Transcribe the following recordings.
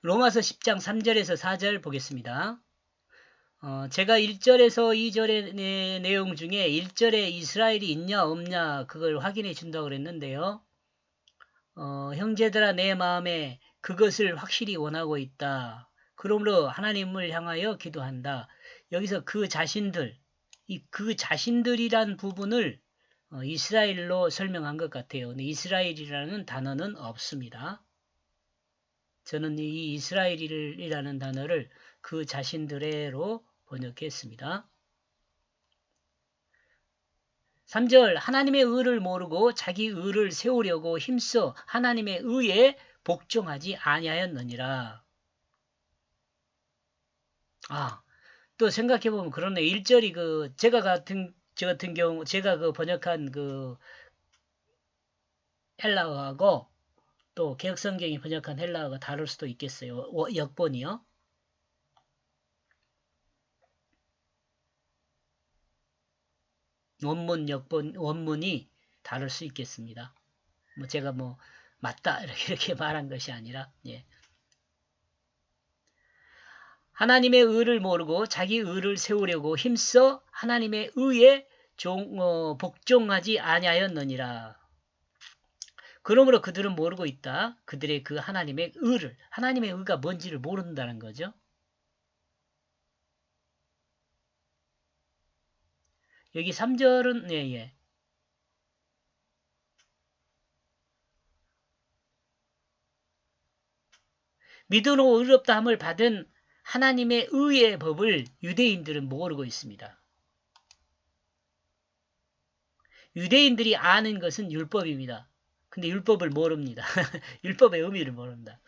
로마서 10장 3절에서 4절 보겠습니다. 제가 1절에서 2절의 내용 중에 1절에 이스라엘이 있냐 없냐 그걸 확인해 준다고 그랬는데요. 형제들아 내 마음에 그것을 확실히 원하고 있다. 그러므로 하나님을 향하여 기도한다. 여기서 그 자신들, 그 자신들이란 부분을 이스라엘로 설명한 것 같아요. 근데 이스라엘이라는 단어는 없습니다. 저는 이 이스라엘이라는 단어를 그 자신들의로 번역했습니다. 3절 하나님의 의를 모르고 자기 의를 세우려고 힘써 하나님의 의에 복종하지 아니하였느니라. 또 생각해보면 그러네. 1절이 저 같은 경우 제가 번역한 헬라어하고 또 개혁성경이 번역한 헬라어가 다를 수도 있겠어요. 역본이요. 원문이 다를 수 있겠습니다. 제가 맞다 이렇게 말한 것이 아니라 예. 하나님의 의를 모르고 자기 의를 세우려고 힘써 하나님의 의에 복종하지 아니하였느니라. 그러므로 그들은 모르고 있다. 그들의 그 하나님의 의가 뭔지를 모른다는 거죠. 여기 3절은 예. 믿음으로 의롭다 함을 받은 하나님의 의의 법을 유대인들은 모르고 있습니다. 유대인들이 아는 것은 율법입니다. 근데 율법을 모릅니다. 율법의 의미를 모른다.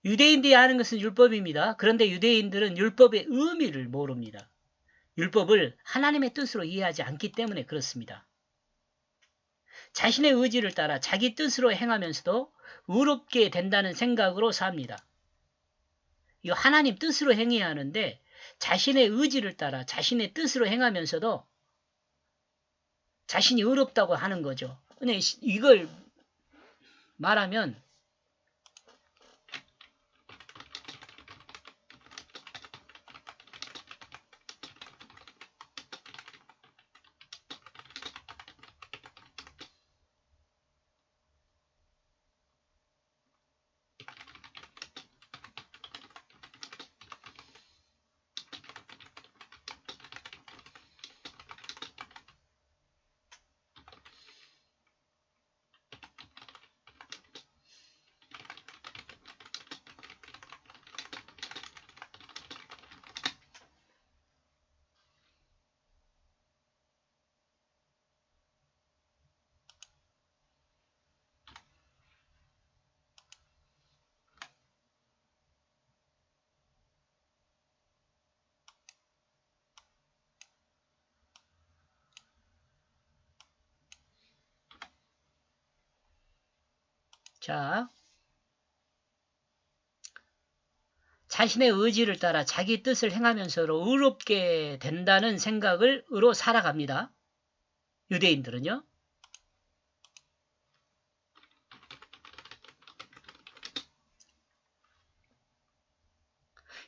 유대인들이 아는 것은 율법입니다. 그런데 유대인들은 율법의 의미를 모릅니다. 율법을 하나님의 뜻으로 이해하지 않기 때문에 그렇습니다. 자신의 의지를 따라 자기 뜻으로 행하면서도 의롭게 된다는 생각으로 삽니다. 이 하나님 뜻으로 행해야 하는데 자신의 의지를 따라 자신의 뜻으로 행하면서도 자신이 의롭다고 하는 거죠. 근데 이걸 말하면 자신의 의지를 따라 자기 뜻을 행하면서도 의롭게 된다는 생각으로 살아갑니다. 유대인들은요.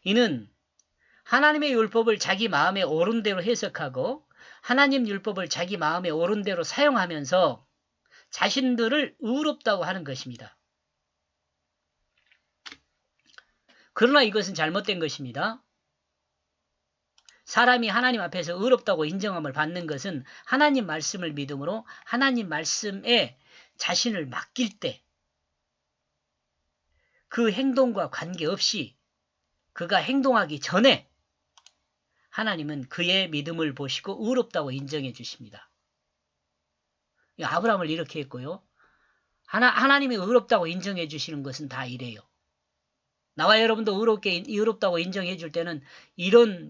이는 하나님의 율법을 자기 마음에 옳은 대로 해석하고 하나님 율법을 자기 마음에 옳은 대로 사용하면서 자신들을 의롭다고 하는 것입니다. 그러나 이것은 잘못된 것입니다. 사람이 하나님 앞에서 의롭다고 인정함을 받는 것은 하나님 말씀을 믿음으로 하나님 말씀에 자신을 맡길 때 그 행동과 관계없이 그가 행동하기 전에 하나님은 그의 믿음을 보시고 의롭다고 인정해 주십니다. 아브라함을 이렇게 했고요. 하나님이 의롭다고 인정해 주시는 것은 다 이래요. 나와 여러분도 의롭다고 인정해 줄 때는 이런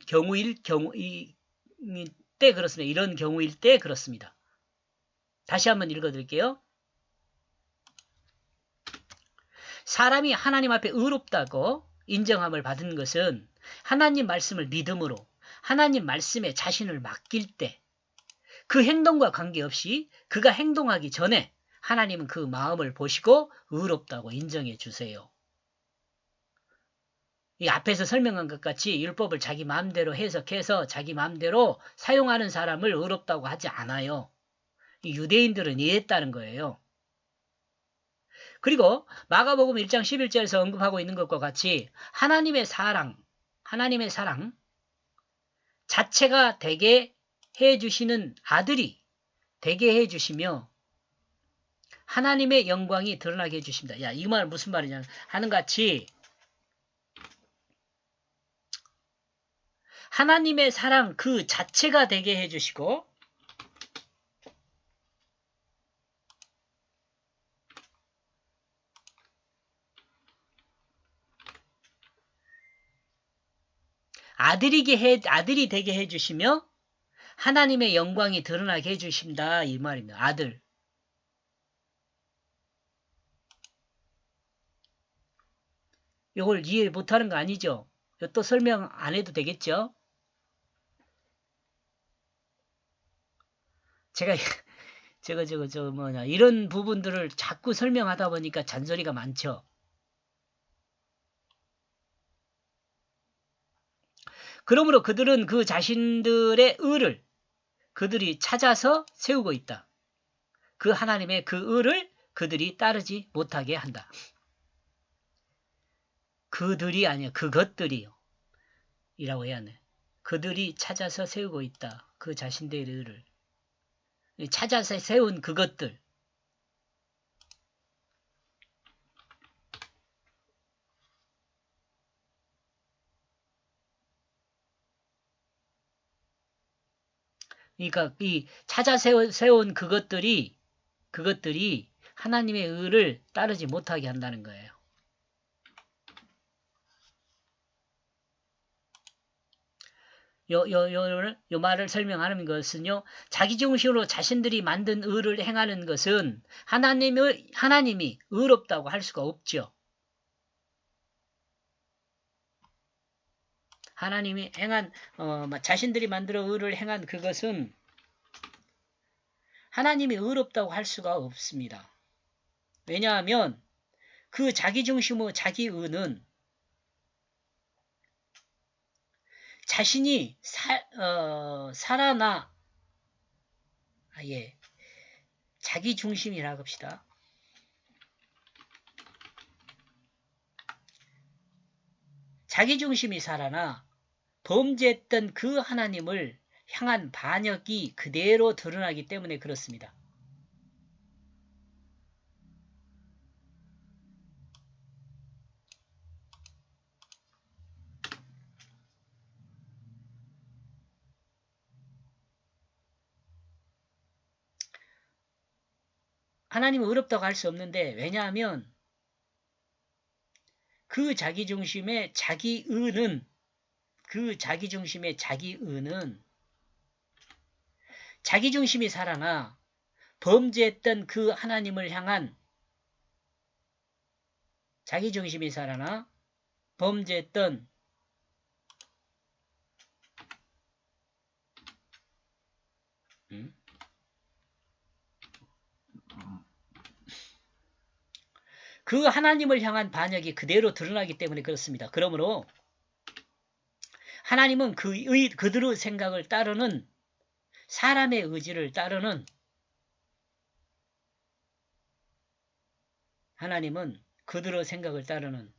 때 그렇습니다. 이런 경우일 때 그렇습니다. 다시 한번 읽어드릴게요. 사람이 하나님 앞에 의롭다고 인정함을 받은 것은 하나님 말씀을 믿음으로 하나님 말씀에 자신을 맡길 때 그 행동과 관계없이 그가 행동하기 전에 하나님은 그 마음을 보시고 의롭다고 인정해 주세요. 이 앞에서 설명한 것 같이 율법을 자기 마음대로 해석해서 자기 마음대로 사용하는 사람을 의롭다고 하지 않아요. 이 유대인들은 이해했다는 거예요. 그리고 마가복음 1장 11절에서 언급하고 있는 것과 같이 하나님의 사랑 자체가 되게 해주시는 아들이 되게 해주시며 하나님의 영광이 드러나게 해주십니다. 야, 이 말 무슨 말이냐 하는 같이 하나님의 사랑 그 자체가 되게 해주시고 아들이 되게 해주시며 하나님의 영광이 드러나게 해주신다 이 말입니다. 아들. 이걸 이해 못하는 거 아니죠? 또 설명 안 해도 되겠죠? 제가 이런 부분들을 자꾸 설명하다 보니까 잔소리가 많죠. 그러므로 그들은 그 자신들의 의를 그들이 찾아서 세우고 있다. 그 하나님의 그 의를 그들이 따르지 못하게 한다. 그들이 아니야. 그것들이요. 이라고 해야 하네. 그들이 찾아서 세우고 있다. 그 자신들의 의를. 찾아서 세운 그것들. 그러니까 이 찾아 세운 그것들이 하나님의 의를 따르지 못하게 한다는 거예요. 요 말을 설명하는 것은요, 자기 중심으로 자신들이 만든 의를 행하는 것은 하나님이 의롭다고 할 수가 없죠. 하나님이 자신들이 만들어 의를 행한 그것은 하나님이 의롭다고 할 수가 없습니다. 왜냐하면 그 자기 중심의 자기 의는 자신이 자기 중심이라고 합시다. 자기 중심이 살아나 범죄했던 그 하나님을 향한 반역이 그대로 드러나기 때문에 그렇습니다. 하나님은 의롭다고 할 수 없는데 왜냐하면 그 자기 중심의 자기 의는 자기 중심이 살아나 범죄했던 그 하나님을 향한 자기 중심이 살아나 범죄했던 그 하나님을 향한 반역이 그대로 드러나기 때문에 그렇습니다. 그러므로 하나님은 그들의 생각을 따르는 사람의 의지를 따르는 하나님은 그들의 생각을 따르는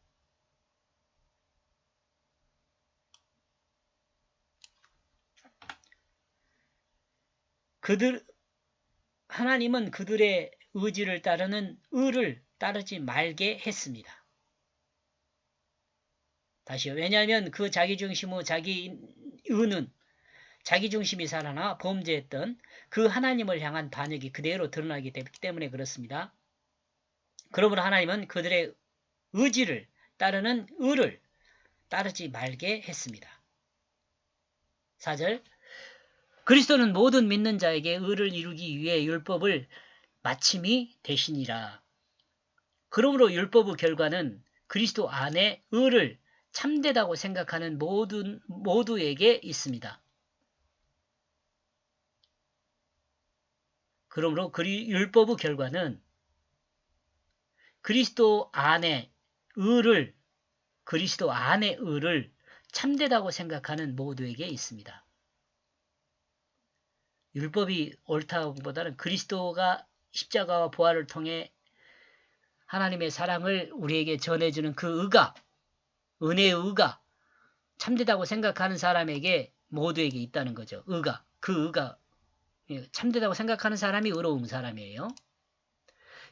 하나님은 그들의 의지를 따르는 의를 따르지 말게 했습니다. 다시요. 왜냐하면 그 자기 중심의 자기 의는 자기 중심이 살아나 범죄했던 그 하나님을 향한 반역이 그대로 드러나기 때문에 그렇습니다. 그러므로 하나님은 그들의 의지를 따르는 의를 따르지 말게 했습니다. 4절 그리스도는 모든 믿는 자에게 의를 이루기 위해 율법을 마침이 되시니라. 그러므로 율법의 결과는 그리스도 안에 의를 참되다고 생각하는 모두에게 있습니다. 그러므로 율법의 결과는 그리스도 안에 의를 참되다고 생각하는 모두에게 있습니다. 율법이 옳다보다는 그리스도가 십자가와 부활을 통해 하나님의 사랑을 우리에게 전해주는 그 의가, 은혜의 의가 참되다고 생각하는 사람에게 모두에게 있다는 거죠. 의가, 그 의가 참되다고 생각하는 사람이 의로운 사람이에요.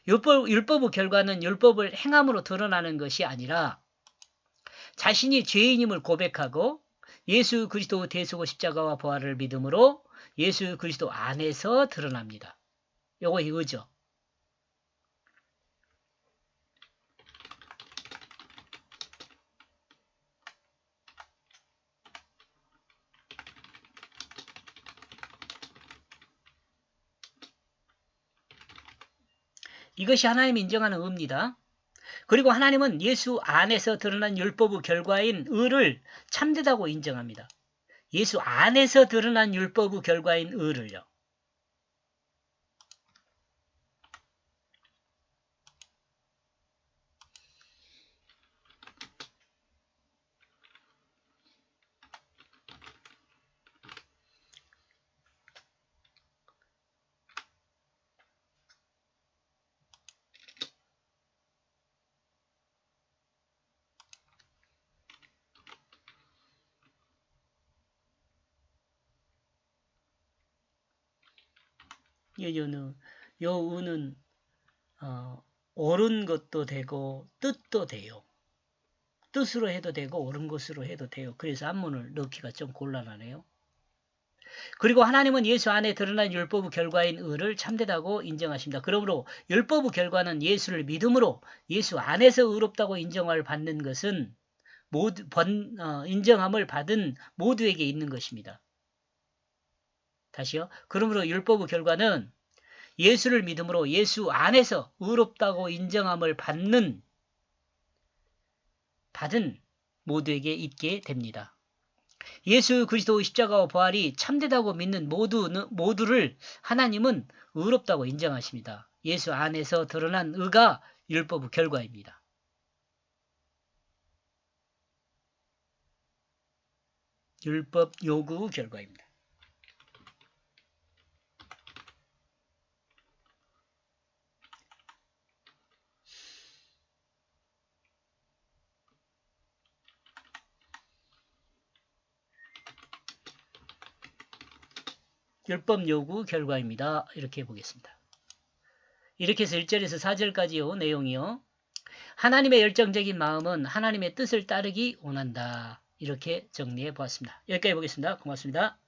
율법의 결과는 율법을 행함으로 드러나는 것이 아니라 자신이 죄인임을 고백하고 예수 그리스도의 대속의 십자가와 부활을 믿음으로 예수 그리스도 안에서 드러납니다. 요거 이거죠. 이것이 하나님이 인정하는 의입니다. 그리고 하나님은 예수 안에서 드러난 율법의 결과인 의를 참되다고 인정합니다. 예수 안에서 드러난 율법의 결과인 의를요. 요 의는 옳은 것도 되고 뜻도 돼요. 뜻으로 해도 되고 옳은 것으로 해도 돼요. 그래서 한문을 넣기가 좀 곤란하네요. 그리고 하나님은 예수 안에 드러난 율법의 결과인 의를 참되다고 인정하십니다. 그러므로 율법의 결과는 예수를 믿음으로 예수 안에서 의롭다고 인정을 받는 것은 인정함을 받은 모두에게 있는 것입니다. 다시요. 그러므로 율법의 결과는 예수를 믿음으로 예수 안에서 의롭다고 인정함을 받은 모두에게 있게 됩니다. 예수 그리스도의 십자가와 부활이 참되다고 믿는 모두를 하나님은 의롭다고 인정하십니다. 예수 안에서 드러난 의가 율법의 결과입니다. 율법 요구의 결과입니다. 율법 요구 결과입니다. 이렇게 보겠습니다. 이렇게 해서 1절에서 4절까지요 내용이요. 하나님의 열정적인 마음은 하나님의 뜻을 따르기 원한다. 이렇게 정리해 보았습니다. 여기까지 보겠습니다. 고맙습니다.